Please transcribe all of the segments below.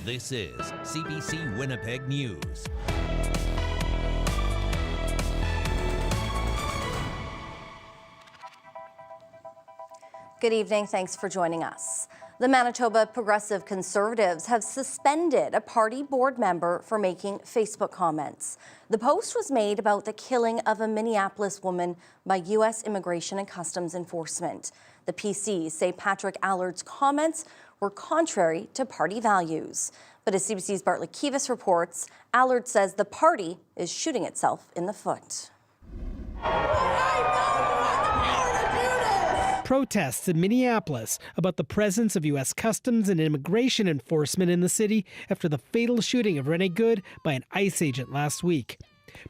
This is CBC Winnipeg News. Good evening. Thanks for joining us. The Manitoba Progressive Conservatives have suspended a party board member for making Facebook comments. The post was made about the killing of a Minneapolis woman by U.S. Immigration and Customs Enforcement. The PCs say Patrick Allard's comments were contrary to party values. But as CBC's Bartlett Kivas reports, Allard says the party is shooting itself in the foot. Protests in Minneapolis about the presence of U.S. Customs and Immigration Enforcement in the city after the fatal shooting of Rene Good by an ICE agent last week.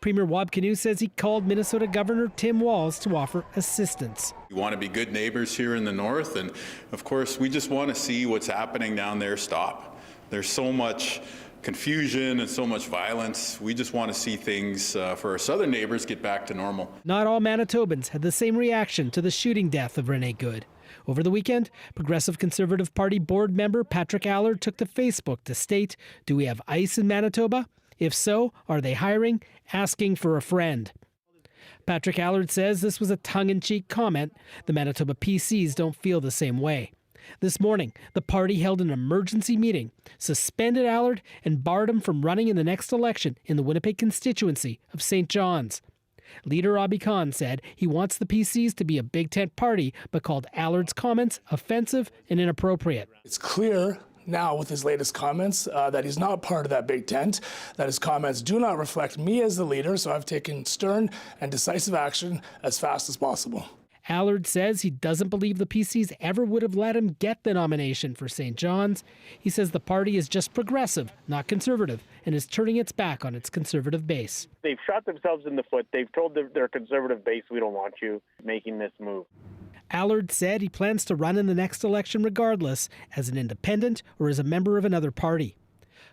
Premier Wab Kinew says he called Minnesota Governor Tim Walz to offer assistance. We want to be good neighbors here in the north, and of course we just want to see what's happening down there stop. There's so much confusion and so much violence. We just want to see things for our southern neighbors get back to normal. Not all Manitobans had the same reaction to the shooting death of Rene Good. Over the weekend, Progressive Conservative Party board member Patrick Allard took to Facebook to state, "Do we have ICE in Manitoba? If so, are they hiring? Asking for a friend." Patrick Allard says this was a tongue-in-cheek comment. The Manitoba PCs don't feel the same way. This morning, the party held an emergency meeting, suspended Allard, and barred him from running in the next election in the Winnipeg constituency of St. John's. Leader Abi Khan said he wants the PCs to be a big tent party, but called Allard's comments offensive and inappropriate. It's clear now with his latest comments that he's not part of that big tent, that his comments do not reflect me as the leader, so I've taken stern and decisive action as fast as possible. Allard says he doesn't believe the PCs ever would have let him get the nomination for St. John's. He says the party is just progressive, not conservative, and is turning its back on its conservative base. They've shot themselves in the foot. They've told their conservative base, we don't want you making this move. Allard said he plans to run in the next election regardless, as an independent or as a member of another party.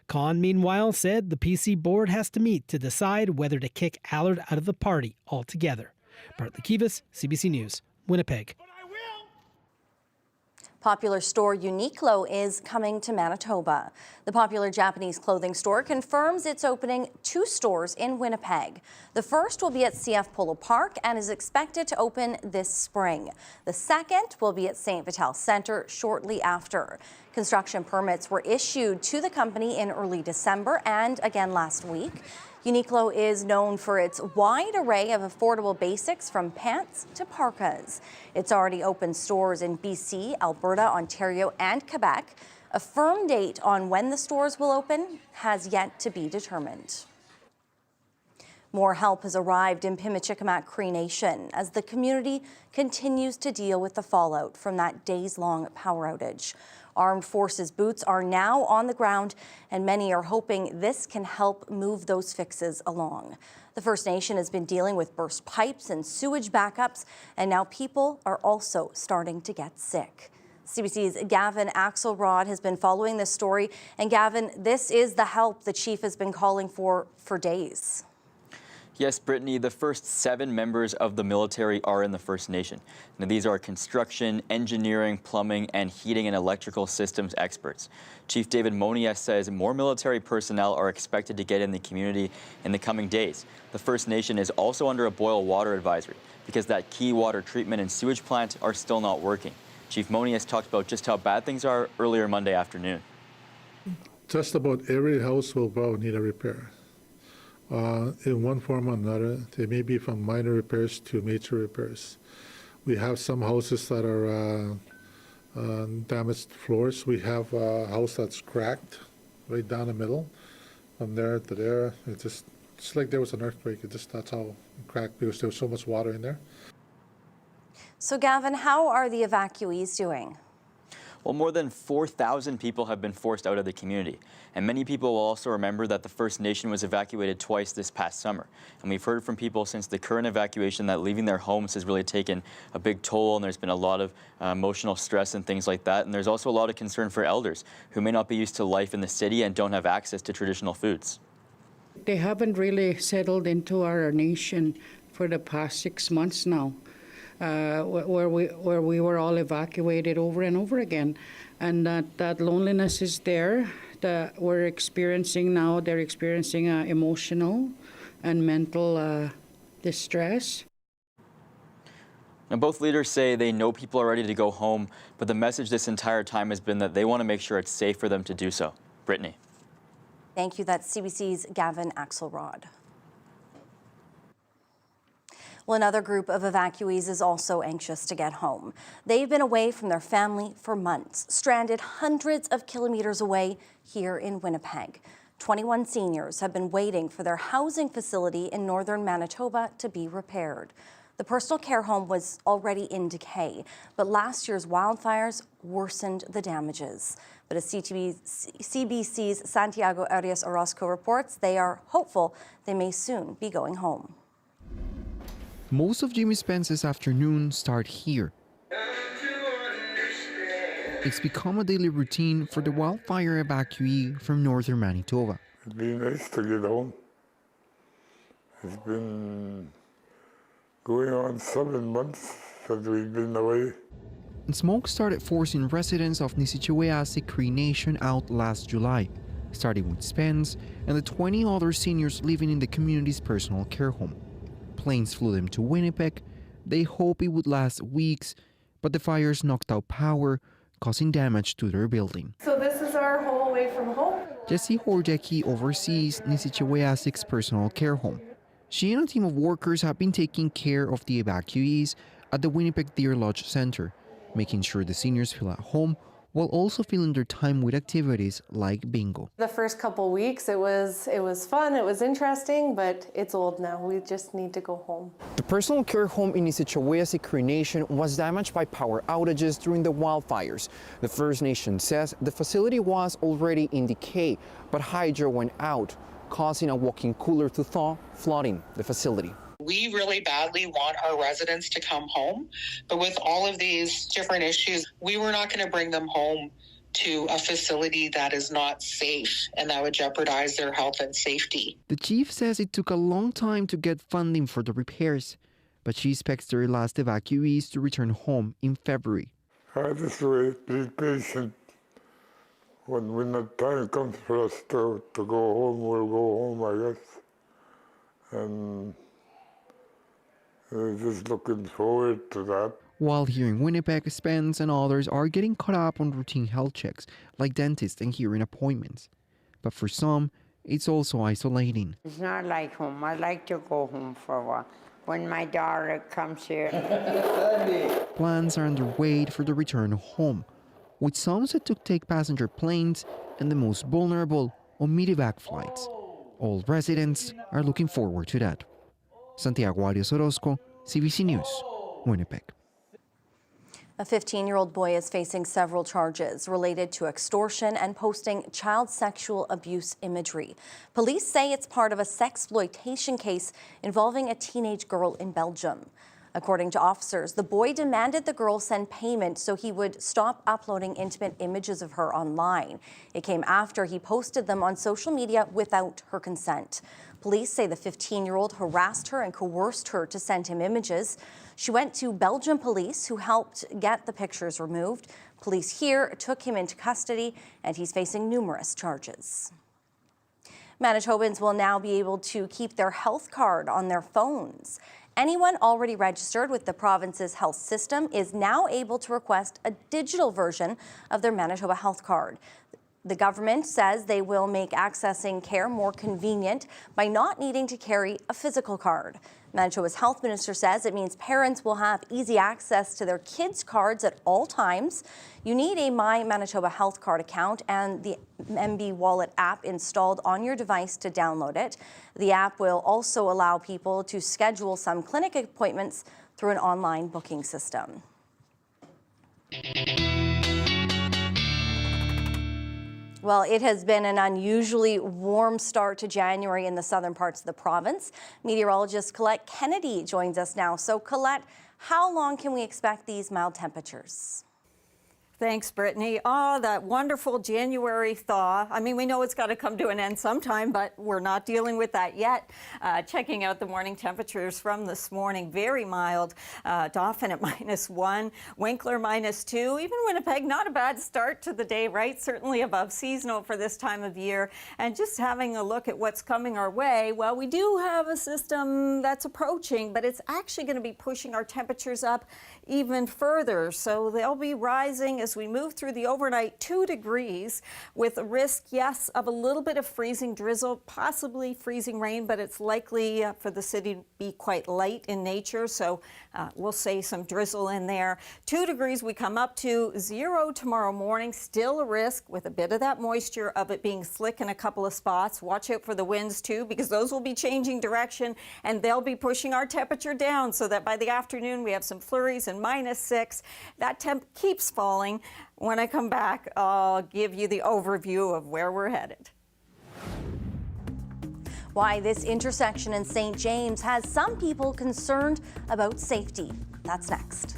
Khan, meanwhile, said the PC board has to meet to decide whether to kick Allard out of the party altogether. Bartlett Kivas, CBC News, Winnipeg. Popular store Uniqlo is coming to Manitoba. The popular Japanese clothing store confirms it's opening 2 stores in Winnipeg. The first will be at CF Polo Park and is expected to open this spring. The second will be at St. Vital Centre shortly after. Construction permits were issued to the company in early December and again last week. Uniqlo is known for its wide array of affordable basics from pants to parkas. It's already opened stores in BC, Alberta, Ontario, and Quebec. A firm date on when the stores will open has yet to be determined. More help has arrived in Pimicikamak Cree Nation as the community continues to deal with the fallout from that days-long power outage. Armed Forces boots are now on the ground, and many are hoping this can help move those fixes along. The First Nation has been dealing with burst pipes and sewage backups, and now people are also starting to get sick. CBC's Gavin Axelrod has been following this story. And Gavin, this is the help the chief has been calling for days. Yes, Brittany, the first 7 members of the military are in the First Nation. Now, these are construction, engineering, plumbing, and heating and electrical systems experts. Chief David Monies says more military personnel are expected to get in the community in the coming days. The First Nation is also under a boil water advisory because that key water treatment and sewage plant are still not working. Chief Monies talked about just how bad things are earlier Monday afternoon. Just about every house will probably need a repair. In one form or another. They may be from minor repairs to major repairs. We have some houses that are damaged floors. We have a house that's cracked right down the middle. From there to there, it's like there was an earthquake. That's how it cracked because there was so much water in there. So Gavin, how are the evacuees doing? Well, more than 4,000 people have been forced out of the community. And many people will also remember that the First Nation was evacuated twice this past summer. And we've heard from people since the current evacuation that leaving their homes has really taken a big toll, and there's been a lot of emotional stress and things like that. And there's also a lot of concern for elders who may not be used to life in the city and don't have access to traditional foods. They haven't really settled into our nation for the past 6 months now. Where we were all evacuated over and over again. And that loneliness is there we're experiencing now. They're experiencing emotional and mental distress. Now, both leaders say they know people are ready to go home, but the message this entire time has been that they want to make sure it's safe for them to do so. Brittany. Thank you. That's CBC's Gavin Axelrod. Well, another group of evacuees is also anxious to get home. They've been away from their family for months, stranded hundreds of kilometers away here in Winnipeg. 21 seniors have been waiting for their housing facility in northern Manitoba to be repaired. The personal care home was already in decay, but last year's wildfires worsened the damages. But as CBC's Santiago Arias Orozco reports, they are hopeful they may soon be going home. Most of Jimmy Spence's afternoon start here. It's become a daily routine for the wildfire evacuee from northern Manitoba. It'd be nice to get home. It's been going on 7 months that we've been away. And smoke started forcing residents of Nisitchewayasik Cree Nation out last July, starting with Spence and the 20 other seniors living in the community's personal care home. Planes flew them to Winnipeg. They hope it would last weeks, but the fires knocked out power, causing damage to their building. So this is our home away from home. Jessie Horjeki oversees Nisitchewayasik's personal care home. She and a team of workers have been taking care of the evacuees at the Winnipeg Deer Lodge Center, making sure the seniors feel at home while also filling their time with activities like bingo. The first couple weeks it was fun, it was interesting, but it's old now. We just need to go home. The personal care home in Nisitchewayasik Cree Nation was damaged by power outages during the wildfires. The First Nation says the facility was already in decay, but hydro went out, causing a walk-in cooler to thaw, flooding the facility. We really badly want our residents to come home, but with all of these different issues, we were not going to bring them home to a facility that is not safe and that would jeopardize their health and safety. The chief says it took a long time to get funding for the repairs, but she expects their last evacuees to return home in February. I just wait, be patient. When the time comes for us to go home, we'll go home, I guess. And just looking forward to that. While here in Winnipeg, Spence and others are getting caught up on routine health checks, like dentists and hearing appointments. But for some, it's also isolating. It's not like home. I like to go home for a while. When my daughter comes here. Plans are underway for the return home, with some set to take passenger planes and the most vulnerable on medevac flights. All residents are looking forward to that. Santiago Arias Orozco, CBC News, Winnipeg. A 15-year-old boy is facing several charges related to extortion and posting child sexual abuse imagery. Police say it's part of a sexploitation case involving a teenage girl in Belgium. According to officers, the boy demanded the girl send payment so he would stop uploading intimate images of her online. It came after he posted them on social media without her consent. Police say the 15-year-old harassed her and coerced her to send him images. She went to Belgian police, who helped get the pictures removed. Police here took him into custody, and he's facing numerous charges. Manitobans will now be able to keep their health card on their phones. Anyone already registered with the province's health system is now able to request a digital version of their Manitoba health card. The government says they will make accessing care more convenient by not needing to carry a physical card. Manitoba's health minister says it means parents will have easy access to their kids' cards at all times. You need a My Manitoba Health Card account and the MB Wallet app installed on your device to download it. The app will also allow people to schedule some clinic appointments through an online booking system. Well, it has been an unusually warm start to January in the southern parts of the province. Meteorologist Colette Kennedy joins us now. So, Colette, how long can we expect these mild temperatures? Thanks, Brittany. Oh, that wonderful January thaw. I mean, we know it's got to come to an end sometime, but we're not dealing with that yet. Checking out the morning temperatures from this morning, very mild. Dauphin at -1, Winkler -2. Even Winnipeg, not a bad start to the day, right? Certainly above seasonal for this time of year. And just having a look at what's coming our way, well, we do have a system that's approaching, but it's actually going to be pushing our temperatures up even further. So they'll be rising as we move through the overnight 2 degrees with a risk, yes, of a little bit of freezing drizzle, possibly freezing rain, but it's likely for the city to be quite light in nature. So we'll say some drizzle in there. 2 degrees we come up to, 0 tomorrow morning, still a risk with a bit of that moisture of it being slick in a couple of spots. Watch out for the winds too, because those will be changing direction and they'll be pushing our temperature down so that by the afternoon we have some flurries and -6. That temp keeps falling. When I come back, I'll give you the overview of where we're headed. Why this intersection in St. James has some people concerned about safety. That's next.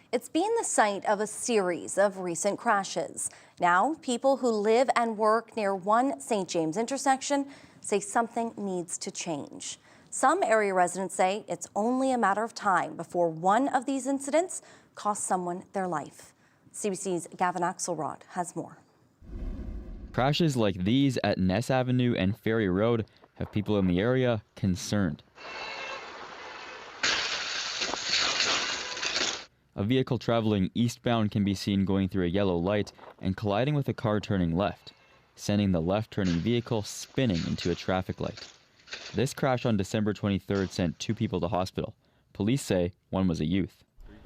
It's been the site of a series of recent crashes. Now, people who live and work near one St. James intersection say something needs to change. Some area residents say it's only a matter of time before one of these incidents costs someone their life. CBC's Gavin Axelrod has more. Crashes like these at Ness Avenue and Ferry Road have people in the area concerned. A vehicle traveling eastbound can be seen going through a yellow light and colliding with a car turning left, sending the left-turning vehicle spinning into a traffic light. This crash on December 23rd sent 2 people to hospital. Police say one was a youth.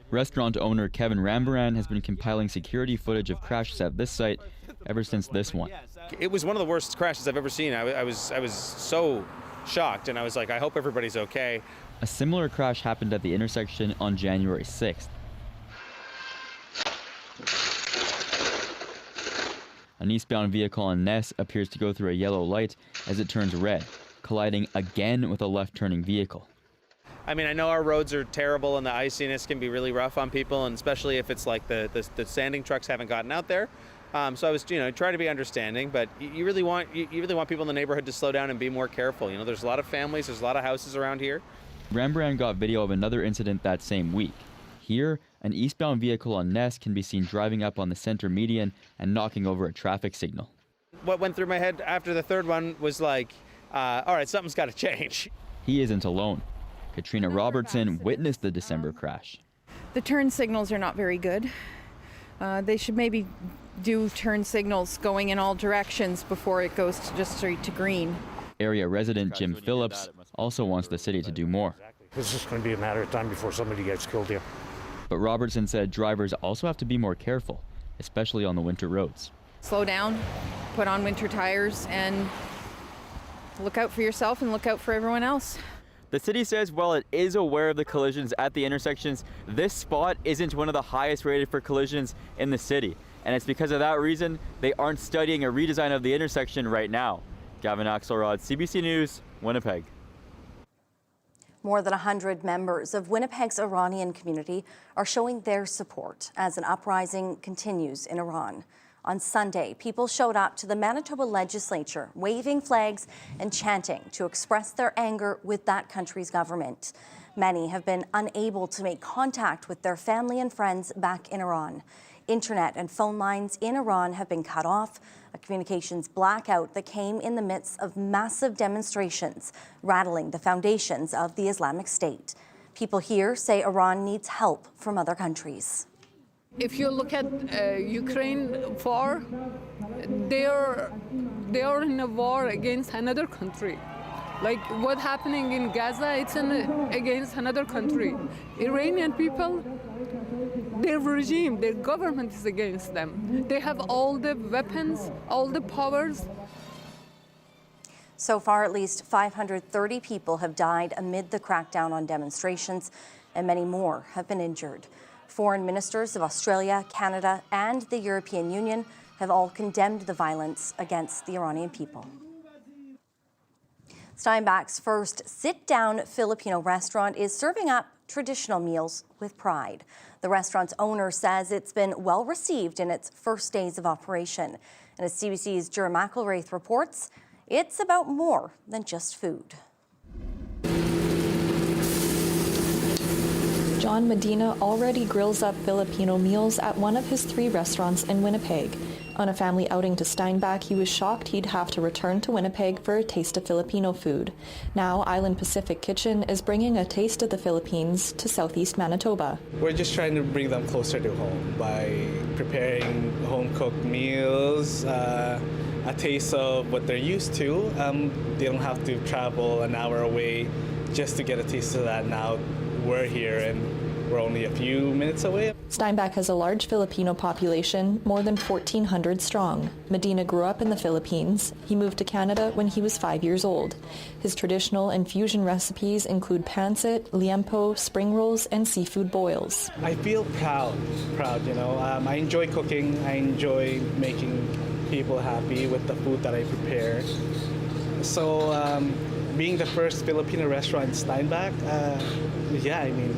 Restaurant owner Kevin Rambaran has been compiling security footage of crashes at this site ever since this one. It was one of the worst crashes I've ever seen. I was so shocked, and I was like, I hope everybody's okay. A similar crash happened at the intersection on January 6th. An eastbound vehicle on Ness appears to go through a yellow light as it turns red, colliding again with a left-turning vehicle. I mean, I know our roads are terrible and the iciness can be really rough on people, and especially if it's like the sanding trucks haven't gotten out there. So I was, trying to be understanding, but you really want people in the neighborhood to slow down and be more careful. There's a lot of families, there's a lot of houses around here. Rambaran got video of another incident that same week. Here, an eastbound vehicle on Ness can be seen driving up on the center median and knocking over a traffic signal. What went through my head after the third one was like, all right, something's got to change. He isn't alone. Katrina Robertson witnessed the December crash. The turn signals are not very good. They should maybe do turn signals going in all directions before it goes just straight to green. Area resident Jim Phillips also wants the city to do more. It's just going to be a matter of time before somebody gets killed here. But Robertson said drivers also have to be more careful, especially on the winter roads. Slow down, put on winter tires, and look out for yourself and look out for everyone else. The city says while it is aware of the collisions at the intersections, this spot isn't one of the highest rated for collisions in the city. And it's because of that reason they aren't studying a redesign of the intersection right now. Gavin Axelrod, CBC News, Winnipeg. More than 100 members of Winnipeg's Iranian community are showing their support as an uprising continues in Iran. On Sunday, people showed up to the Manitoba legislature, waving flags and chanting to express their anger with that country's government. Many have been unable to make contact with their family and friends back in Iran. Internet and phone lines in Iran have been cut off, a communications blackout that came in the midst of massive demonstrations, rattling the foundations of the Islamic State. People here say Iran needs help from other countries. If you look at Ukraine war, they are in a war against another country. Like what's happening in Gaza, it's against another country. Iranian people, their regime, their government is against them. They have all the weapons, all the powers. So far, at least 530 people have died amid the crackdown on demonstrations, and many more have been injured. Foreign ministers of Australia, Canada, and the European Union have all condemned the violence against the Iranian people. Steinbach's first sit-down Filipino restaurant is serving up traditional meals with pride. The restaurant's owner says it's been well received in its first days of operation. And as CBC's Jura McElwraith reports, it's about more than just food. John Medina already grills up Filipino meals at one of his 3 restaurants in Winnipeg. On a family outing to Steinbach, he was shocked he'd have to return to Winnipeg for a taste of Filipino food. Now, Island Pacific Kitchen is bringing a taste of the Philippines to southeast Manitoba. We're just trying to bring them closer to home by preparing home-cooked meals, a taste of what they're used to. They don't have to travel an hour away just to get a taste of that. Now we're here and we're only a few minutes away. Steinbach has a large Filipino population, more than 1,400 strong. Medina grew up in the Philippines. He moved to Canada when he was 5 years old. His traditional and fusion recipes include pancit, liempo, spring rolls, and seafood boils. I feel proud, you know. I enjoy cooking. I enjoy making people happy with the food that I prepare. So being the first Filipino restaurant in Steinbach, yeah, I mean,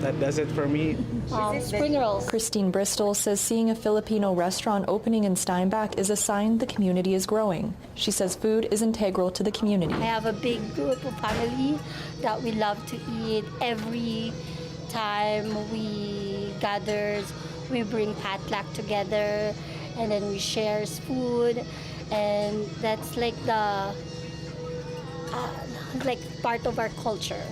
that does it for me. Spring rolls. Christine Bristol says seeing a Filipino restaurant opening in Steinbach is a sign the community is growing. She says food is integral to the community. I have a big group of family that we love to eat. Every time we gather, we bring potluck together, and then we share food, and that's like the part of our culture.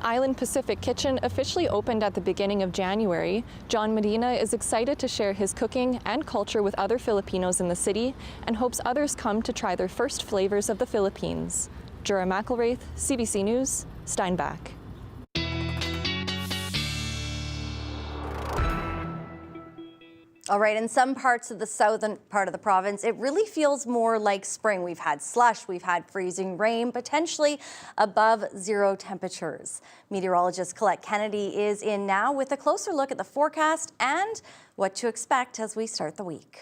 Island Pacific Kitchen officially opened at the beginning of January. John Medina is excited to share his cooking and culture with other Filipinos in the city and hopes others come to try their first flavors of the Philippines. Jura McElwraith, CBC News, Steinbach. All right, in some parts of the southern part of the province, it really feels more like spring. We've had slush, we've had freezing rain, potentially above zero temperatures. Meteorologist Colette Kennedy is in now with a closer look at the forecast and what to expect as we start the week.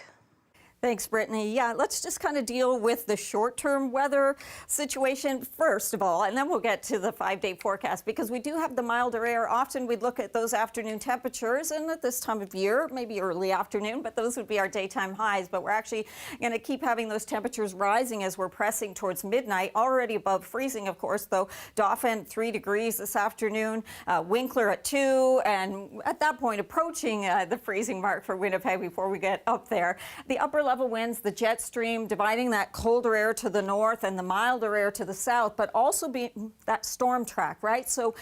Thanks, Brittany. Yeah, let's just kind of deal with the short-term weather situation first of all, and then we'll get to the 5-day forecast because we do have the milder air. Often we look at those afternoon temperatures, and at this time of year, maybe early afternoon, but those would be our daytime highs. But we're actually going to keep having those temperatures rising as we're pressing towards midnight, already above freezing, of course, though. Dauphin, 3 degrees this afternoon, Winkler at 2, and at that point approaching the freezing mark for Winnipeg before we get up there. The upper level winds, the jet stream dividing that colder air to the north and the milder air to the south, but also be that storm track, right? So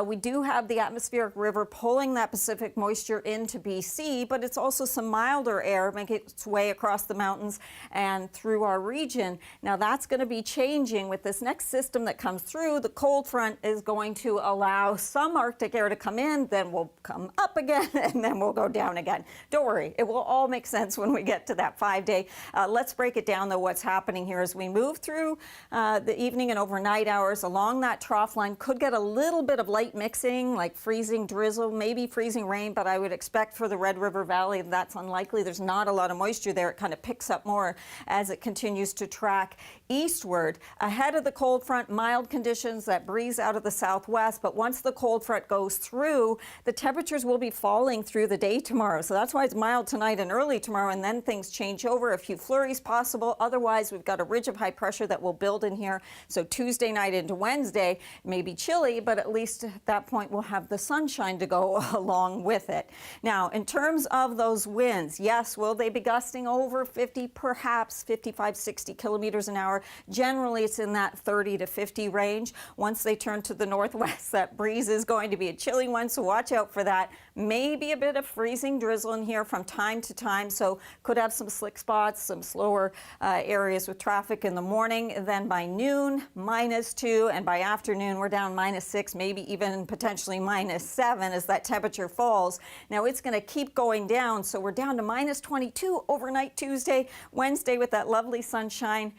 we do have the atmospheric river pulling that Pacific moisture into BC, but it's also some milder air making its way across the mountains and through our region. Now that's going to be changing with this next system that comes through. The cold front is going to allow some Arctic air to come in, then we'll come up again, and then we'll go down again. Don't worry, it will all make sense when we get to that 5-day. Let's break it down, though, what's happening here as we move through the evening and overnight hours along that trough line. Could get a little bit of light mixing, like freezing drizzle, maybe freezing rain, but I would expect for the Red River Valley that's unlikely. There's not a lot of moisture there. It kind of picks up more as it continues to track eastward. Ahead of the cold front, mild conditions, that breeze out of the southwest, but once the cold front goes through, the temperatures will be falling through the day tomorrow. So that's why it's mild tonight and early tomorrow, and then things change over. A few flurries possible. Otherwise, we've got a ridge of high pressure that will build in here. So Tuesday night into Wednesday may be chilly, but at least at that point we'll have the sunshine to go along with it. Now, in terms of those winds, yes, will they be gusting over 50, perhaps 55, 60 kilometers an hour? Generally, it's in that 30 to 50 range. Once they turn to the northwest, that breeze is going to be a chilly one, so watch out for that. Maybe a bit of freezing drizzle in here from time to time, so could have some slick spots, some slower areas with traffic in the morning. Then by noon, -2, and by afternoon, we're down -6, maybe even potentially -7 as that temperature falls. Now it's going to keep going down, so we're down to -22 overnight Tuesday, Wednesday with that lovely sunshine.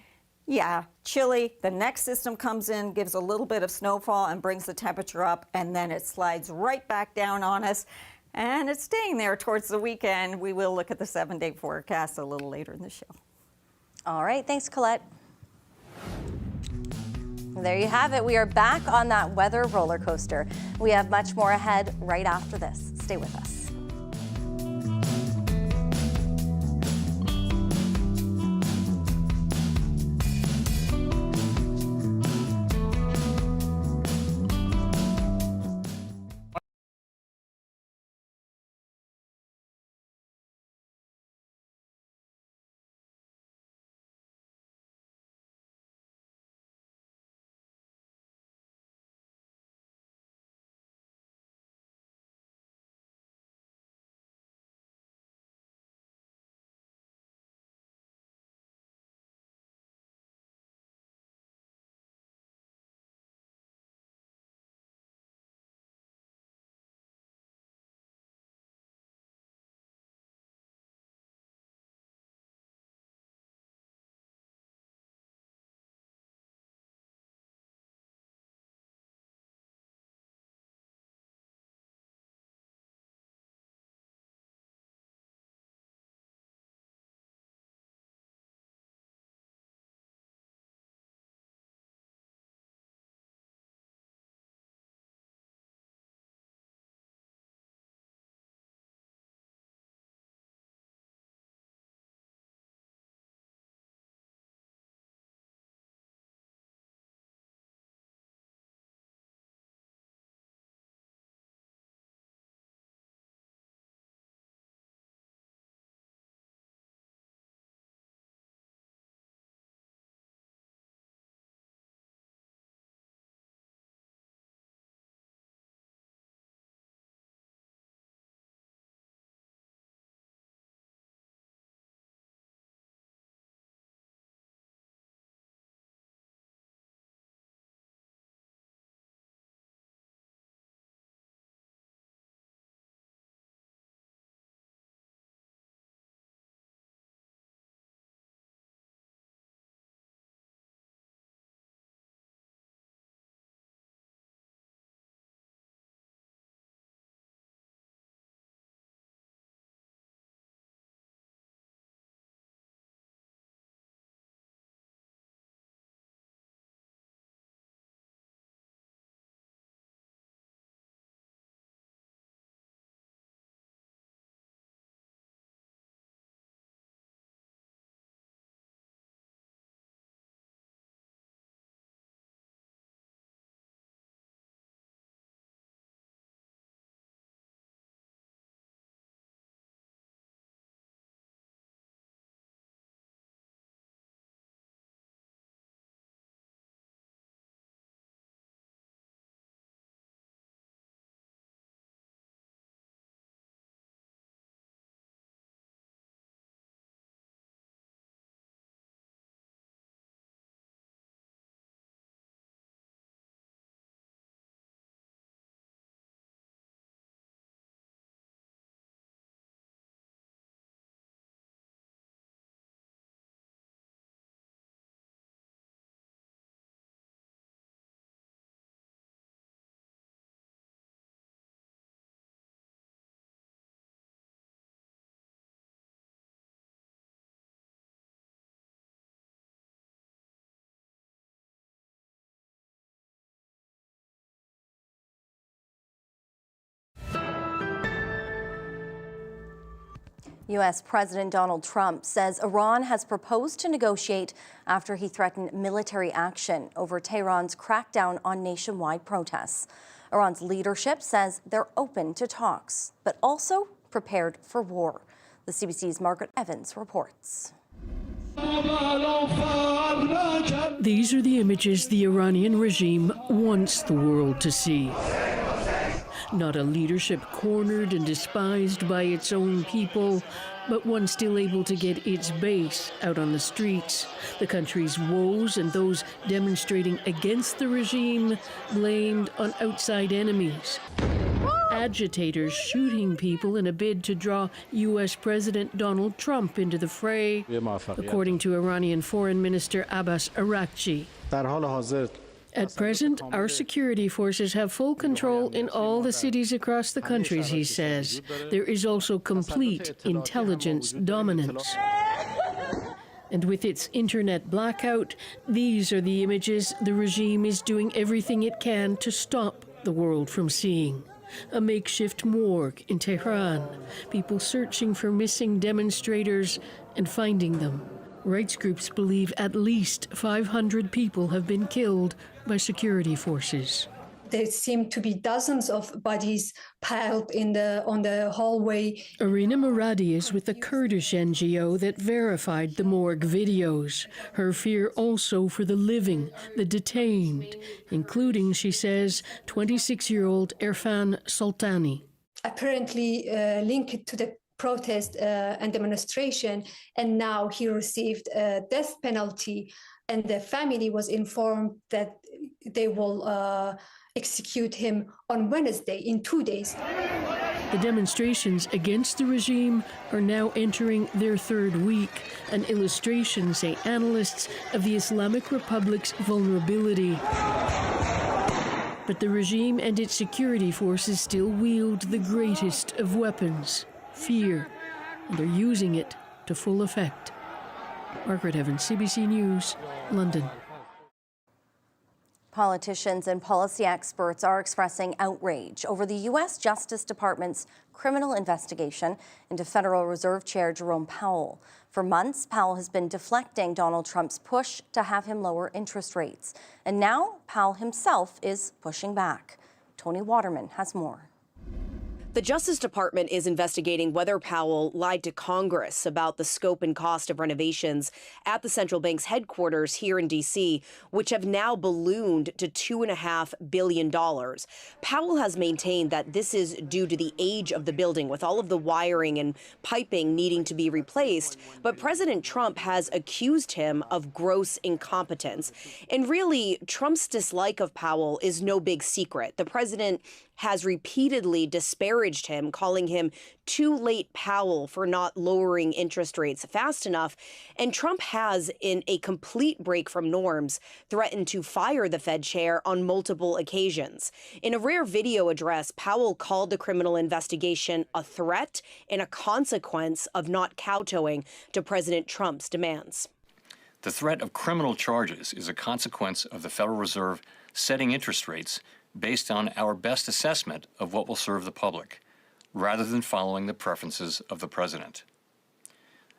Yeah, chilly. The next system comes in, gives a little bit of snowfall and brings the temperature up, and then it slides right back down on us. And it's staying there towards the weekend. We will look at the 7-day forecast a little later in the show. All right, thanks, Colette. There you have it. We are back on that weather roller coaster. We have much more ahead right after this. Stay with us. U.S. President Donald Trump says Iran has proposed to negotiate after he threatened military action over Tehran's crackdown on nationwide protests. Iran's leadership says they're open to talks, but also prepared for war. The CBC's Margaret Evans reports. These are the images the Iranian regime wants the world to see. Not a leadership cornered and despised by its own people, but one still able to get its base out on the streets. The country's woes and those demonstrating against the regime blamed on outside enemies. Agitators shooting people in a bid to draw U.S. President Donald Trump into the fray, according to Iranian Foreign Minister Abbas Araghchi. At present, our security forces have full control in all the cities across the countries, he says. There is also complete intelligence dominance. And with its internet blackout, these are the images the regime is doing everything it can to stop the world from seeing. A makeshift morgue in Tehran, people searching for missing demonstrators and finding them. Rights groups believe at least 500 people have been killed by security forces. There seem to be dozens of bodies piled on the hallway. Irina Muradi is with the Kurdish NGO that verified the morgue videos. Her fear also for the living, the detained, including, she says, 26-year-old Irfan Soltani. Apparently linked to the protest and demonstration, and now he received a death penalty, and the family was informed that they will execute him on Wednesday, in 2 days. The demonstrations against the regime are now entering their third week, an illustration, say analysts, of the Islamic Republic's vulnerability. But the regime and its security forces still wield the greatest of weapons, fear, and they're using it to full effect. Margaret Evans, CBC News, London. Politicians and policy experts are expressing outrage over the U.S. Justice Department's criminal investigation into Federal Reserve Chair Jerome Powell. For months, Powell has been deflecting Donald Trump's push to have him lower interest rates. And now Powell himself is pushing back. Tony Waterman has more. The Justice Department is investigating whether Powell lied to Congress about the scope and cost of renovations at the central bank's headquarters here in D.C., which have now ballooned to $2.5 billion. Powell has maintained that this is due to the age of the building, with all of the wiring and piping needing to be replaced. But President Trump has accused him of gross incompetence. And really, Trump's dislike of Powell is no big secret. The president has repeatedly disparaged him, calling him too late Powell for not lowering interest rates fast enough. And Trump has, in a complete break from norms, threatened to fire the Fed chair on multiple occasions. In a rare video address, Powell called the criminal investigation a threat and a consequence of not kowtowing to President Trump's demands. The threat of criminal charges is a consequence of the Federal Reserve setting interest rates based on our best assessment of what will serve the public, rather than following the preferences of the president.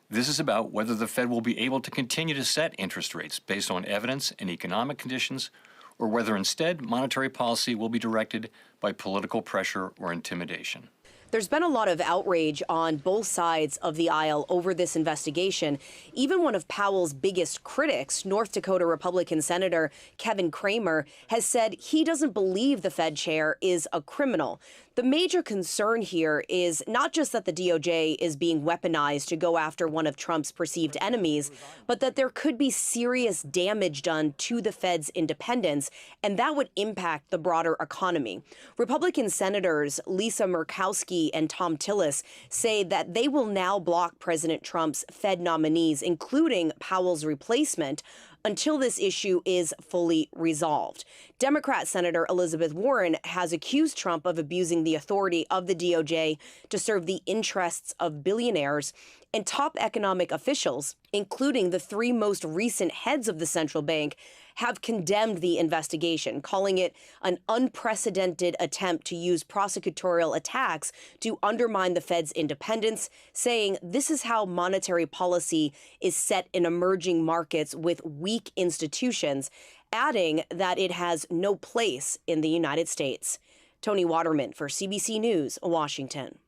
This is about whether the Fed will be able to continue to set interest rates based on evidence and economic conditions, or whether instead monetary policy will be directed by political pressure or intimidation. There's been a lot of outrage on both sides of the aisle over this investigation. Even one of Powell's biggest critics, North Dakota Republican Senator Kevin Cramer, has said he doesn't believe the Fed chair is a criminal. The major concern here is not just that the DOJ is being weaponized to go after one of Trump's perceived enemies, but that there could be serious damage done to the Fed's independence, and that would impact the broader economy. Republican Senators Lisa Murkowski and Tom Tillis say that they will now block President Trump's Fed nominees, including Powell's replacement, until this issue is fully resolved. Democrat Senator Elizabeth Warren has accused Trump of abusing the authority of the DOJ to serve the interests of billionaires, and top economic officials, including the three most recent heads of the central bank, have condemned the investigation, calling it an unprecedented attempt to use prosecutorial attacks to undermine the Fed's independence, saying this is how monetary policy is set in emerging markets with weak institutions, adding that it has no place in the United States. Tony Waterman for CBC News, Washington.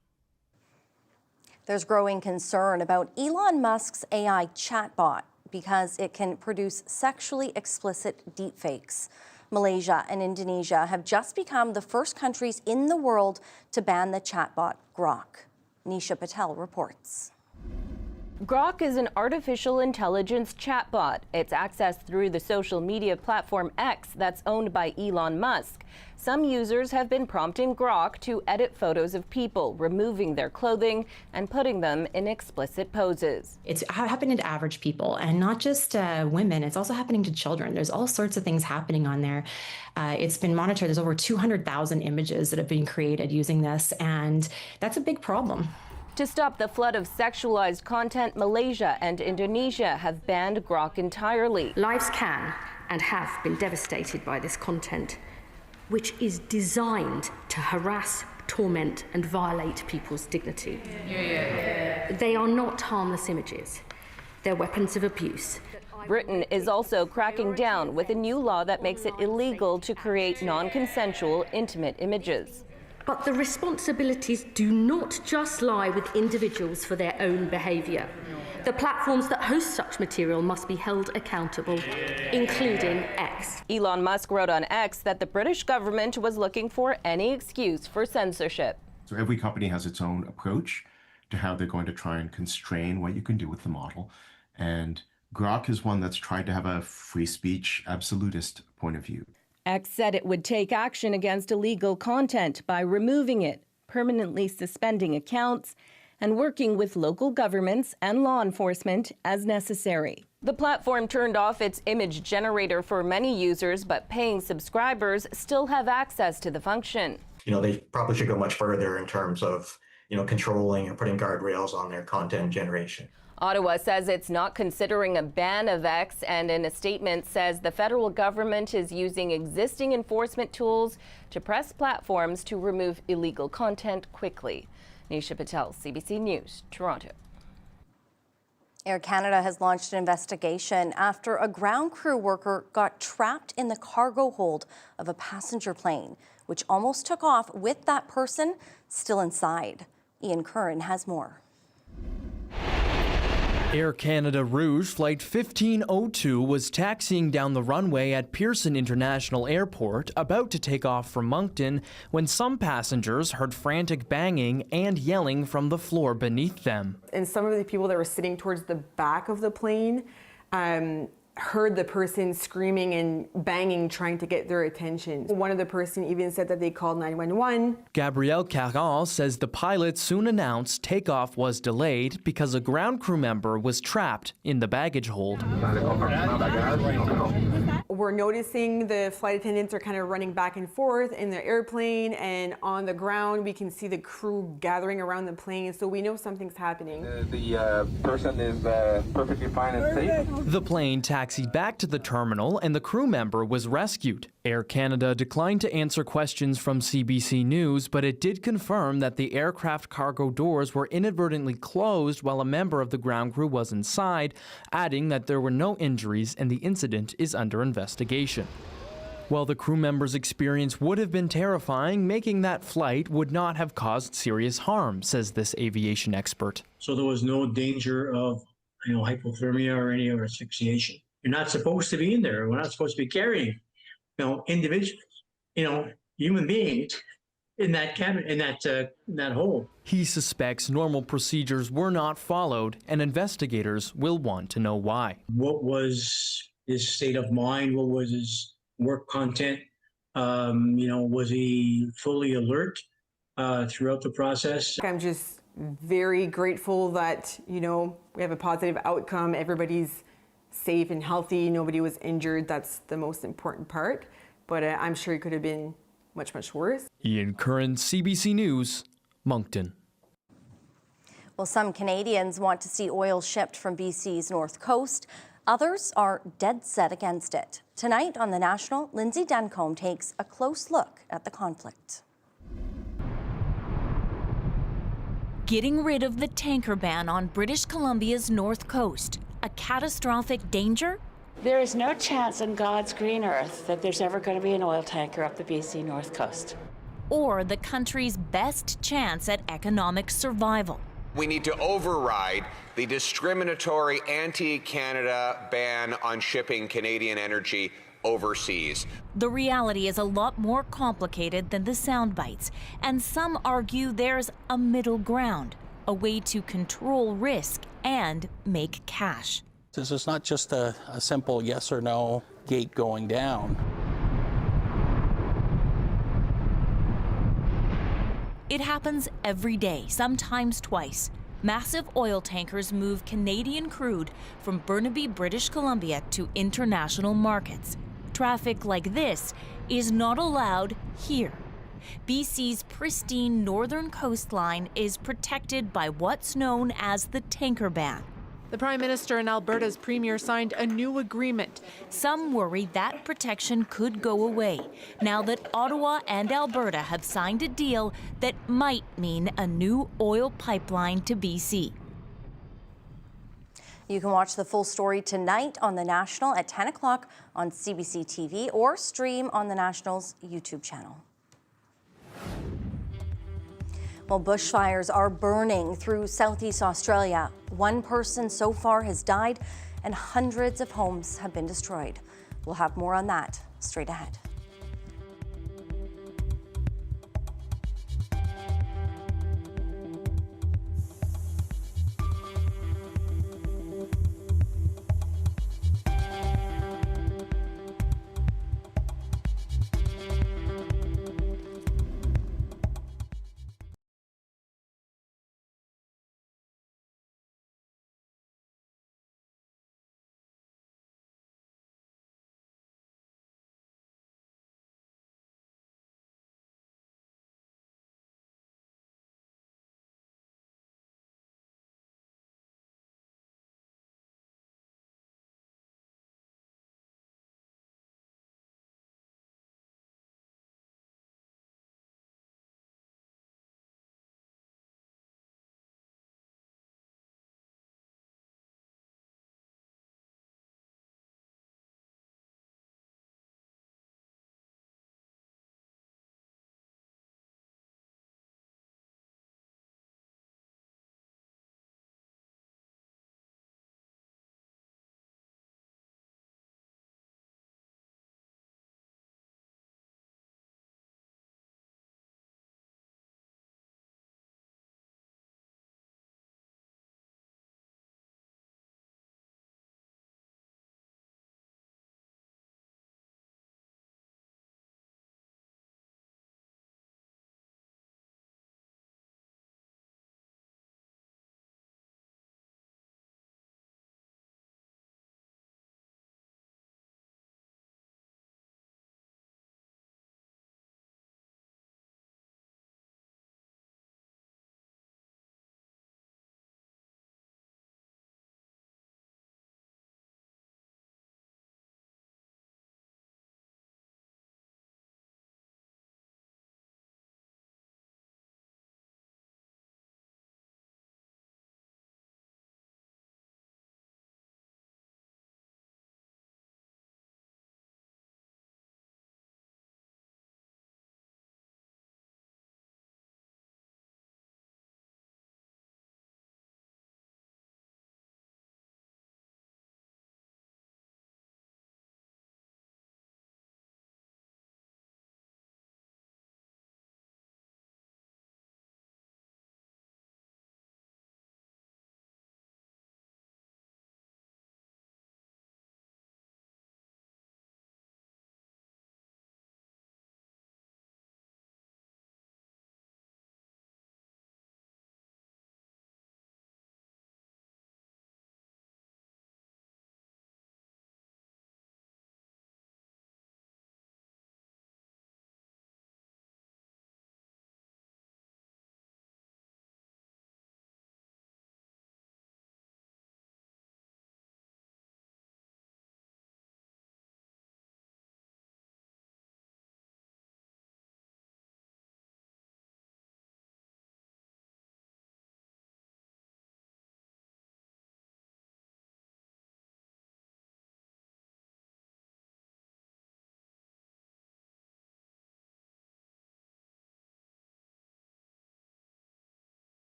There's growing concern about Elon Musk's AI chatbot because it can produce sexually explicit deepfakes. Malaysia and Indonesia have just become the first countries in the world to ban the chatbot Grok. Nisha Patel reports. Grok is an artificial intelligence chatbot. It's accessed through the social media platform X that's owned by Elon Musk. Some users have been prompting Grok to edit photos of people, removing their clothing and putting them in explicit poses. It's happening to average people, and not just women. It's also happening to children. There's all sorts of things happening on there. It's been monitored. There's over 200,000 images that have been created using this, and that's a big problem. To stop the flood of sexualized content, Malaysia and Indonesia have banned Grok entirely. Lives can and have been devastated by this content, which is designed to harass, torment, and violate people's dignity. They are not harmless images. They're weapons of abuse. Britain is also cracking down with a new law that makes it illegal to create non-consensual intimate images. But the responsibilities do not just lie with individuals for their own behaviour. The platforms that host such material must be held accountable, including X. Elon Musk wrote on X that the British government was looking for any excuse for censorship. So every company has its own approach to how they're going to try and constrain what you can do with the model. And Grok is one that's tried to have a free speech absolutist point of view. X said it would take action against illegal content by removing it, permanently suspending accounts, and working with local governments and law enforcement as necessary. The platform turned off its image generator for many users, but paying subscribers still have access to the function. They probably should go much further in terms of, controlling and putting guardrails on their content generation. Ottawa says it's not considering a ban of X, and in a statement says the federal government is using existing enforcement tools to press platforms to remove illegal content quickly. Nisha Patel, CBC News, Toronto. Air Canada has launched an investigation after a ground crew worker got trapped in the cargo hold of a passenger plane, which almost took off with that person still inside. Ian Curran has more. Air Canada Rouge Flight 1502 was taxiing down the runway at Pearson International Airport, about to take off from Moncton, when some passengers heard frantic banging and yelling from the floor beneath them. And some of the people that were sitting towards the back of the plane heard the person screaming and banging, trying to get their attention. One of the person even said that they called 911. Gabrielle Caron says the pilot soon announced takeoff was delayed because a ground crew member was trapped in the baggage hold. We're noticing the flight attendants are kind of running back and forth in the airplane, and on the ground we can see the crew gathering around the plane, so we know something's happening. The person is perfectly fine and safe. The plane taxied back to the terminal and the crew member was rescued. Air Canada declined to answer questions from CBC News, but it did confirm that the aircraft cargo doors were inadvertently closed while a member of the ground crew was inside, adding that there were no injuries and the incident is under investigation. While the crew member's experience would have been terrifying, making that flight would not have caused serious harm, says this aviation expert. So there was no danger of hypothermia or any other asphyxiation. You're not supposed to be in there. We're not supposed to be carrying, individuals, human beings in that cabin, in that hole. He suspects normal procedures were not followed, and investigators will want to know why. What was his state of mind? What was his work content? Was he fully alert throughout the process? I'm just very grateful that, we have a positive outcome. Everybody's safe and healthy. Nobody was injured. That's the most important part. But I'm sure it could have been much, much worse. Ian Curran, CBC News, Moncton. Well, some Canadians want to see oil shipped from BC's north coast. Others are dead set against it. Tonight on The National, Lindsay Duncombe takes a close look at the conflict. Getting rid of the tanker ban on British Columbia's north coast, a catastrophic danger? There is no chance on God's green earth that there's ever going to be an oil tanker up the BC north coast. Or the country's best chance at economic survival. We need to override the discriminatory anti-Canada ban on shipping Canadian energy overseas. The reality is a lot more complicated than the sound bites, and some argue there's a middle ground, a way to control risk and make cash. This is not just a simple yes or no gate going down. It happens every day, sometimes twice. Massive oil tankers move Canadian crude from Burnaby, British Columbia to international markets. Traffic like this is not allowed here. BC's pristine northern coastline is protected by what's known as the tanker ban. The Prime Minister and Alberta's Premier signed a new agreement. Some worry that protection could go away now that Ottawa and Alberta have signed a deal that might mean a new oil pipeline to BC. You can watch the full story tonight on The National at 10 o'clock on CBC TV or stream on The National's YouTube channel. Well, bushfires are burning through Southeast Australia. One person so far has died and hundreds of homes have been destroyed. We'll have more on that straight ahead.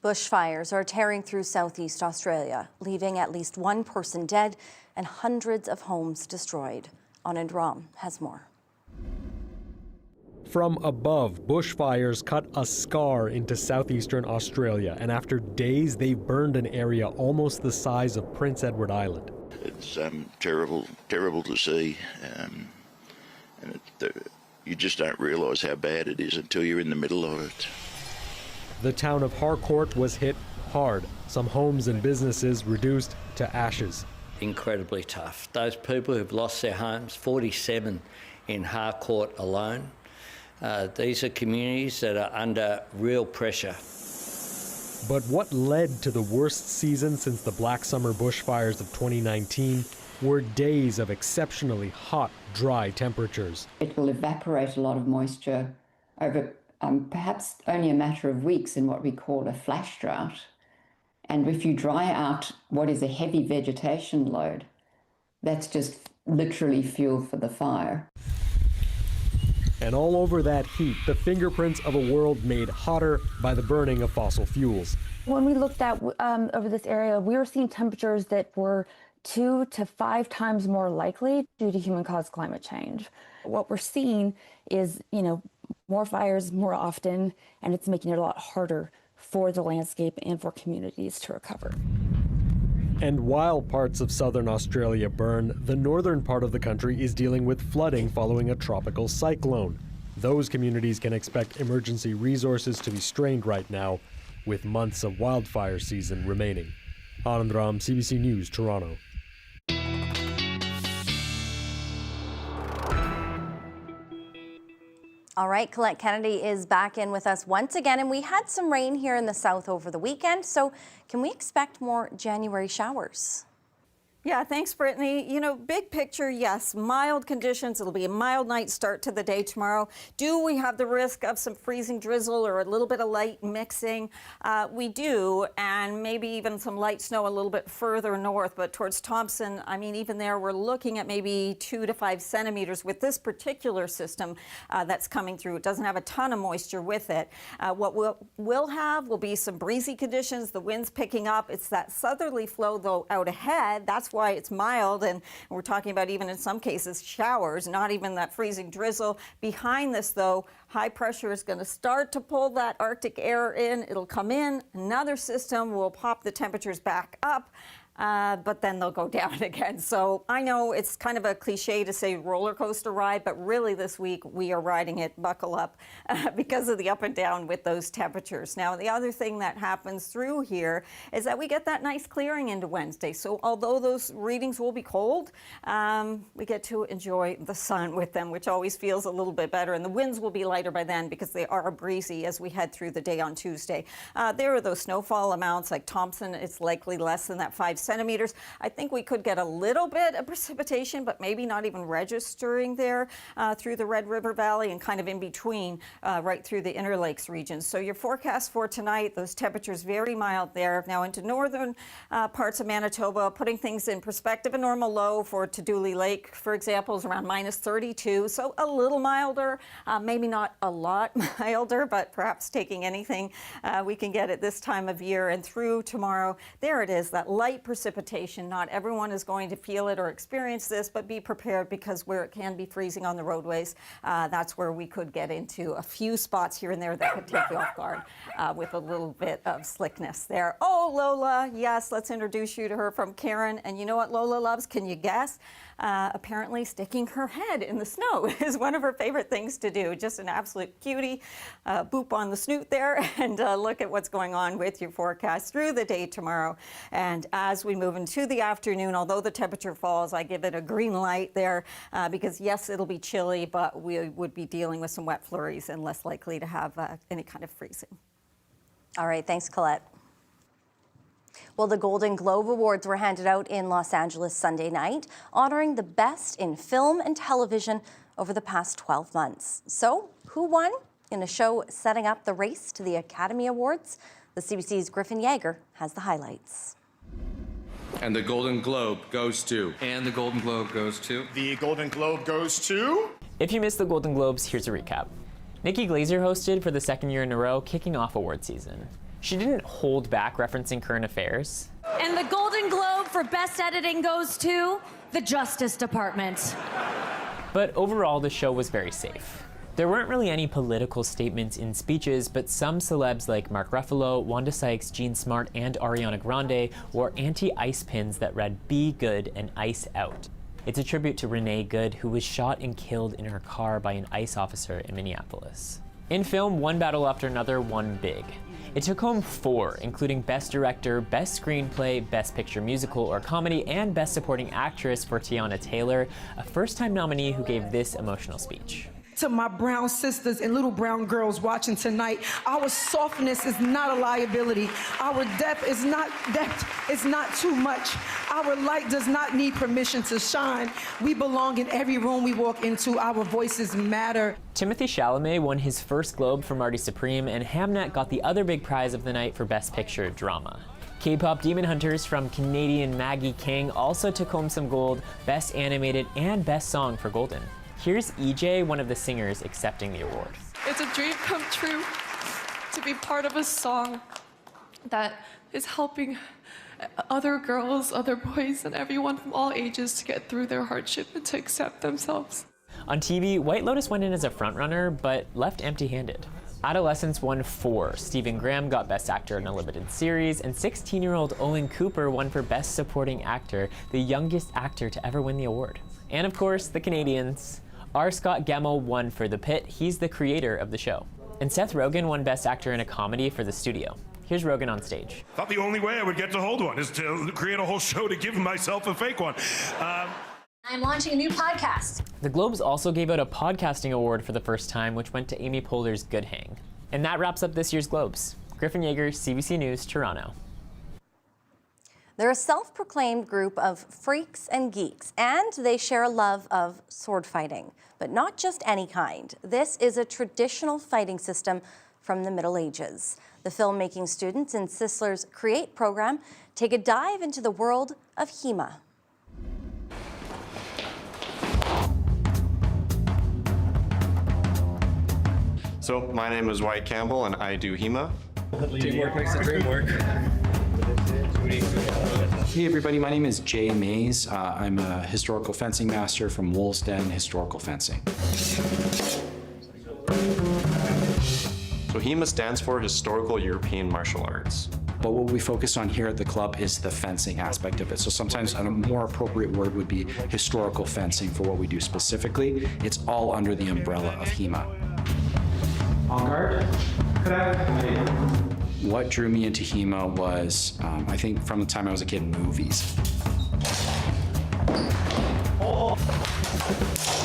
Bushfires are tearing through southeast Australia, leaving at least one person dead and hundreds of homes destroyed. Anand Ram has more. From above, bushfires cut a scar into southeastern Australia, and after days, they've burned an area almost the size of Prince Edward Island. It's terrible to see, and you just don't realise how bad it is until you're in the middle of it. The town of Harcourt was hit hard. Some homes and businesses reduced to ashes. Incredibly tough. Those people who've lost their homes, 47 in Harcourt alone. These are communities that are under real pressure. But what led to the worst season since the Black Summer bushfires of 2019 were days of exceptionally hot, dry temperatures. It will evaporate a lot of moisture over perhaps only a matter of weeks in what we call a flash drought. And if you dry out what is a heavy vegetation load, that's just literally fuel for the fire. And all over that heat, the fingerprints of a world made hotter by the burning of fossil fuels. When we looked at over this area, we were seeing temperatures that were 2 to 5 times more likely due to human-caused climate change. What we're seeing is, more fires more often, and it's making it a lot harder for the landscape and for communities to recover. And while parts of southern Australia burn, the northern part of the country is dealing with flooding following a tropical cyclone. Those communities can expect emergency resources to be strained right now, with months of wildfire season remaining. Anand Ram, CBC News, Toronto. All right, Colette Kennedy is back in with us once again, and we had some rain here in the south over the weekend, so can we expect more January showers? Yeah, thanks, Brittany. Big picture, yes, mild conditions. It'll be a mild night start to the day tomorrow. Do we have the risk of some freezing drizzle or a little bit of light mixing? We do, and maybe even some light snow a little bit further north, but towards Thompson, even there, we're looking at maybe 2 to 5 centimeters with this particular system that's coming through. It doesn't have a ton of moisture with it. What we'll have will be some breezy conditions, the wind's picking up. It's that southerly flow, though, out ahead. That's why it's mild, and we're talking about even in some cases showers, not even that freezing drizzle. Behind this, though, high pressure is going to start to pull that Arctic air in. It'll come in. Another system will pop the temperatures back up. But then they'll go down again. So I know it's kind of a cliche to say roller coaster ride, but really this week we are riding it, buckle up, because of the up and down with those temperatures. Now, the other thing that happens through here is that we get that nice clearing into Wednesday. So although those readings will be cold, we get to enjoy the sun with them, which always feels a little bit better. And the winds will be lighter by then because they are breezy as we head through the day on Tuesday. There are those snowfall amounts like Thompson. It's likely less than that 5 centimeters. I think we could get a little bit of precipitation, but maybe not even registering there through the Red River Valley and kind of in between right through the Inner Lakes region. So your forecast for tonight, those temperatures very mild there. Now into northern parts of Manitoba, putting things in perspective, a normal low for Tuduli Lake, for example, is around -32. So a little milder, maybe not a lot milder, but perhaps taking anything we can get at this time of year. And through tomorrow, there it is, that light precipitation. Not everyone is going to feel it or experience this, but be prepared because where it can be freezing on the roadways, that's where we could get into a few spots here and there that could take you off guard with a little bit of slickness there. Oh, Lola, yes, let's introduce you to her from Karen. And you know what Lola loves? Can you guess? Apparently sticking her head in the snow is one of her favorite things to do. Just an absolute cutie. Boop on the snoot there and look at what's going on with your forecast through the day tomorrow. And as we move into the afternoon, although the temperature falls, I give it a green light there because yes, it'll be chilly, but we would be dealing with some wet flurries and less likely to have any kind of freezing. All right, thanks, Colette. Well, the Golden Globe Awards were handed out in Los Angeles Sunday night, honoring the best in film and television over the past 12 months. So, who won in a show setting up the race to the Academy Awards? The CBC's Griffin Yeager has the highlights. And the Golden Globe goes to. And the Golden Globe goes to. The Golden Globe goes to. If you missed the Golden Globes, here's a recap. Nikki Glaser hosted for the second year in a row, kicking off award season. She didn't hold back referencing current affairs. And the Golden Globe for Best Editing goes to the Justice Department. But overall, the show was very safe. There weren't really any political statements in speeches, but some celebs like Mark Ruffalo, Wanda Sykes, Jean Smart, and Ariana Grande wore anti-ice pins that read "Be Good" and "Ice Out." It's a tribute to Renee Good, who was shot and killed in her car by an ICE officer in Minneapolis. In film, one battle after another won big. It took home 4, including Best Director, Best Screenplay, Best Picture Musical or Comedy, and Best Supporting Actress for Tiana Taylor, a first-time nominee who gave this emotional speech. To my brown sisters and little brown girls watching tonight, our softness is not a liability. Our depth is not too much. Our light does not need permission to shine. We belong in every room we walk into. Our voices matter. Timothée Chalamet won his first Globe for Marty Supreme, and Hamnet got the other big prize of the night for Best Picture Drama. K-pop Demon Hunters from Canadian Maggie King also took home some gold, Best Animated and Best Song for Golden. Here's EJ, one of the singers, accepting the award. It's a dream come true to be part of a song that is helping other girls, other boys, and everyone from all ages to get through their hardship and to accept themselves. On TV, White Lotus went in as a frontrunner, but left empty-handed. Adolescence won 4. Stephen Graham got Best Actor in a Limited Series, and 16-year-old Owen Cooper won for Best Supporting Actor, the youngest actor to ever win the award. And of course, the Canadians. R. Scott Gemmell won for The Pit. He's the creator of the show. And Seth Rogen won Best Actor in a Comedy for The Studio. Here's Rogen on stage. Thought the only way I would get to hold one is to create a whole show to give myself a fake one. I'm launching a new podcast. The Globes also gave out a podcasting award for the first time, which went to Amy Poehler's Good Hang. And that wraps up this year's Globes. Griffin Yeager, CBC News, Toronto. They're a self-proclaimed group of freaks and geeks, and they share a love of sword fighting, but not just any kind. This is a traditional fighting system from the Middle Ages. The filmmaking students in Sisler's Create program take a dive into the world of HEMA. So my name is Wyatt Campbell and I do HEMA. Teamwork makes the dream work. Hey everybody, my name is Jay Mays. I'm a historical fencing master from Wolves Den Historical Fencing. So HEMA stands for Historical European Martial Arts. But what we focus on here at the club is the fencing aspect of it. So sometimes a more appropriate word would be historical fencing for what we do specifically. It's all under the umbrella of HEMA. On guard. What drew me into HEMA was, I think from the time I was a kid, movies.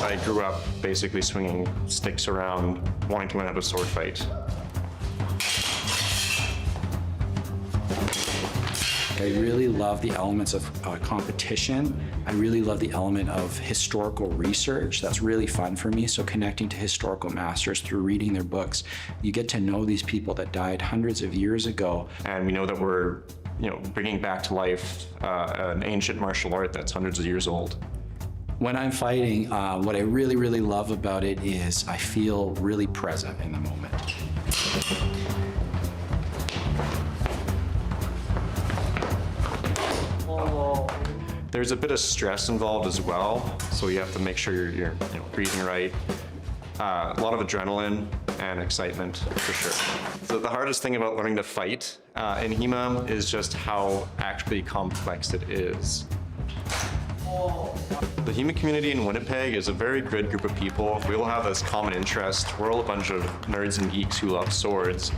I grew up basically swinging sticks around, wanting to learn how to sword fight. I really love the elements of competition. I really love the element of historical research. That's really fun for me. So connecting to historical masters through reading their books, you get to know these people that died hundreds of years ago. And we know that we're, bringing back to life an ancient martial art that's hundreds of years old. When I'm fighting, what I really, really love about it is I feel really present in the moment. There's a bit of stress involved as well, so you have to make sure you're breathing right. A lot of adrenaline and excitement, for sure. So the hardest thing about learning to fight in HEMA is just how actually complex it is. The HEMA community in Winnipeg is a very good group of people. We all have this common interest. We're all a bunch of nerds and geeks who love swords.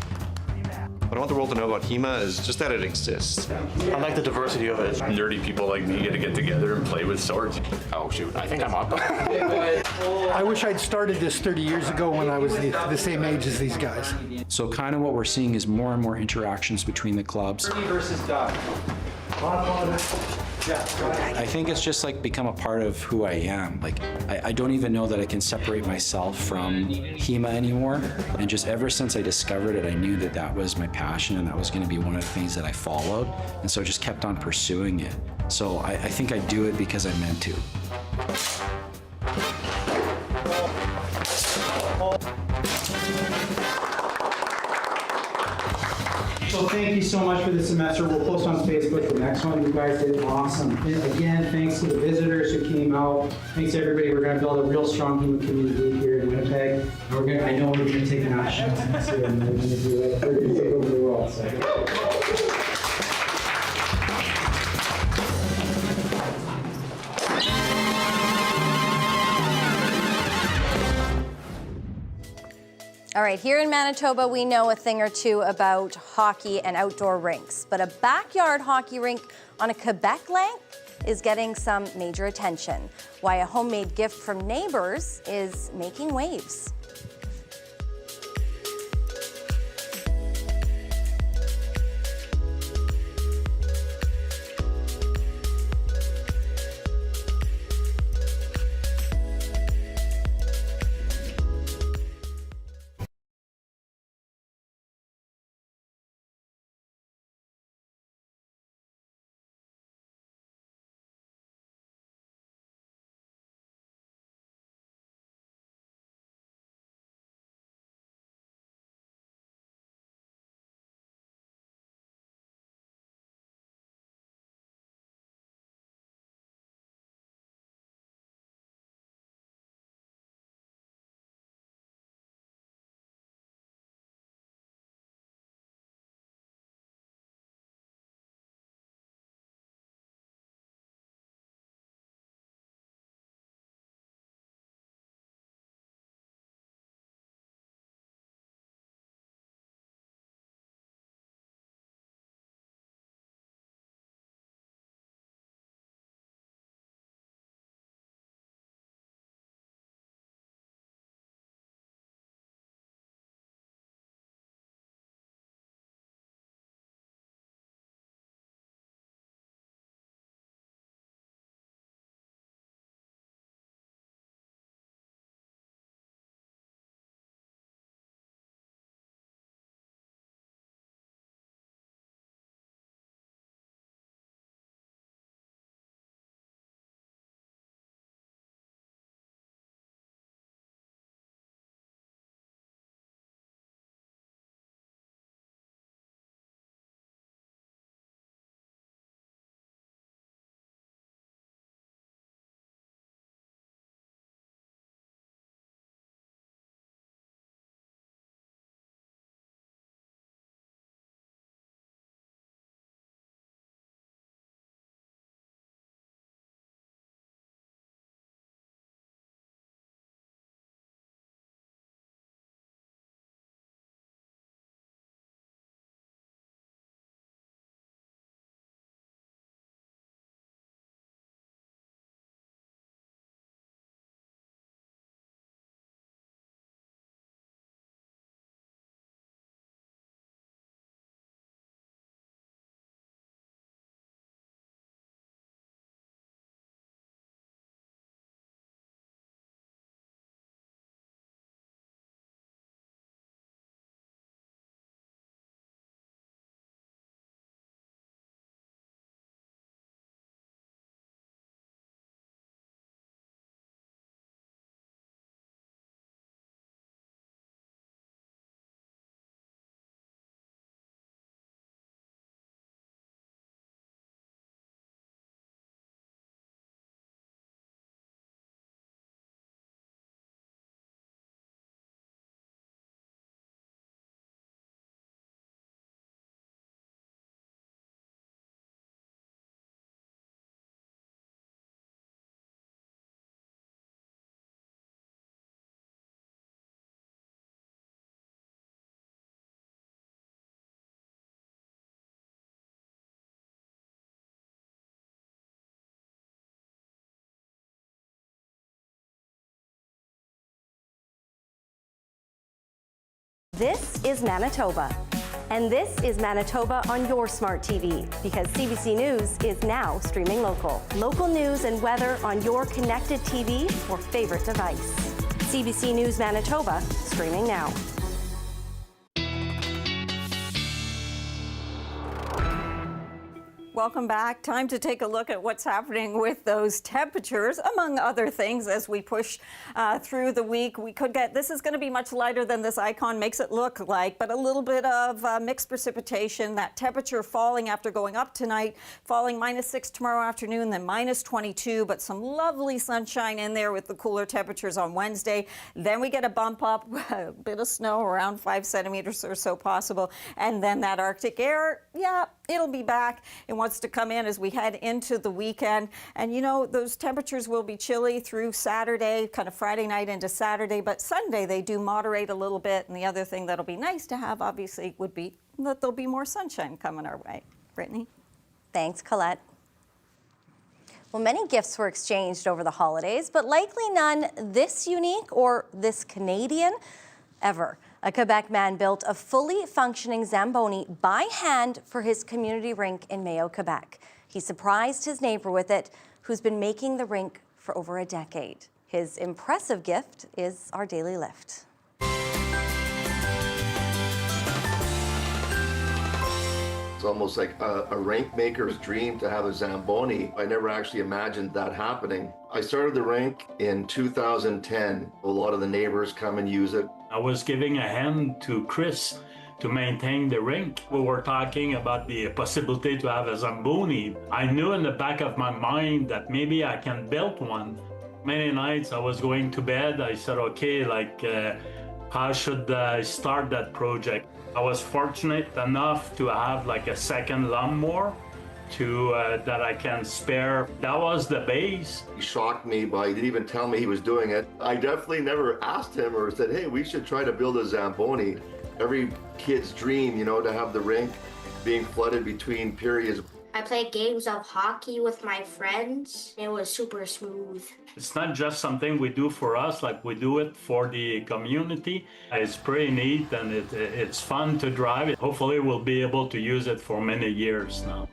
What I want the world to know about HEMA is just that it exists. I like the diversity of it. Nerdy people like me get together and play with swords. Oh shoot, I think I'm up. I wish I'd started this 30 years ago when I was the same age as these guys. So kind of what we're seeing is more and more interactions between the clubs. Versus Doug. I think it's just like become a part of who I am. Like I don't even know that I can separate myself from HEMA anymore. And just ever since I discovered it, I knew that that was my passion and that was going to be one of the things that I followed. And so I just kept on pursuing it. So I think I do it because I'm meant to. Well, thank you so much for this semester. We'll post on Facebook the next one. You guys did awesome. And again, thanks to the visitors who came out. Thanks to everybody. We're going to build a real strong human community here in Winnipeg. And I know we're going to take national next year, and we're going to do it. We're going to take over the world. So. All right, here in Manitoba, we know a thing or two about hockey and outdoor rinks, but a backyard hockey rink on a Quebec lake is getting some major attention. Why a homemade gift from neighbors is making waves. This is Manitoba. And this is Manitoba on your smart TV, because CBC News is now streaming local. Local news and weather on your connected TV or favorite device. CBC News Manitoba, streaming now. Welcome back. Time to take a look at what's happening with those temperatures, among other things, as we push through the week. We could get, this is going to be much lighter than this icon makes it look like, but a little bit of mixed precipitation. That temperature falling after going up tonight, falling -6 tomorrow afternoon, then -22, but some lovely sunshine in there with the cooler temperatures on Wednesday. Then we get a bump up, a bit of snow, around 5 centimeters or so possible, and then that Arctic air, yeah, it'll be back. It wants to come in as we head into the weekend. And you know, those temperatures will be chilly through Saturday, kind of Friday night into Saturday, but Sunday they do moderate a little bit. And the other thing that'll be nice to have, obviously, would be that there'll be more sunshine coming our way. Brittany? Thanks, Colette. Well, many gifts were exchanged over the holidays, but likely none this unique or this Canadian ever. A Quebec man built a fully functioning Zamboni by hand for his community rink in Mayo, Quebec. He surprised his neighbor with it, who's been making the rink for over a decade. His impressive gift is our Daily Lift. It's almost like a rink maker's dream to have a Zamboni. I never actually imagined that happening. I started the rink in 2010. A lot of the neighbors come and use it. I was giving a hand to Chris to maintain the rink. We were talking about the possibility to have a Zamboni. I knew in the back of my mind that maybe I can build one. Many nights I was going to bed, I said, okay, how should I start that project? I was fortunate enough to have like a second lawnmower that I can spare. That was the base. He shocked me by, he didn't even tell me he was doing it. I definitely never asked him or said, hey, we should try to build a Zamboni. Every kid's dream, you know, to have the rink being flooded between periods. I played games of hockey with my friends. It was super smooth. It's not just something we do for us, like we do it for the community. It's pretty neat and it's fun to drive it. Hopefully we'll be able to use it for many years now.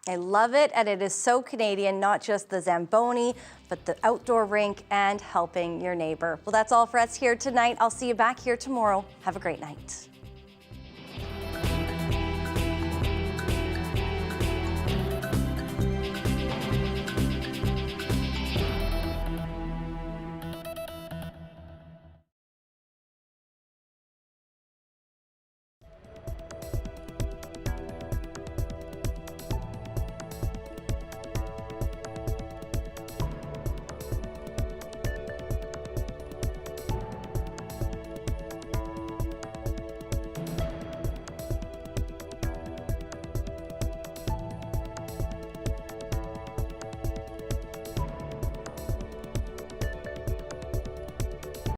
I love it, and it is so Canadian, not just the Zamboni, but the outdoor rink and helping your neighbor. Well, that's all for us here tonight. I'll see you back here tomorrow. Have a great night.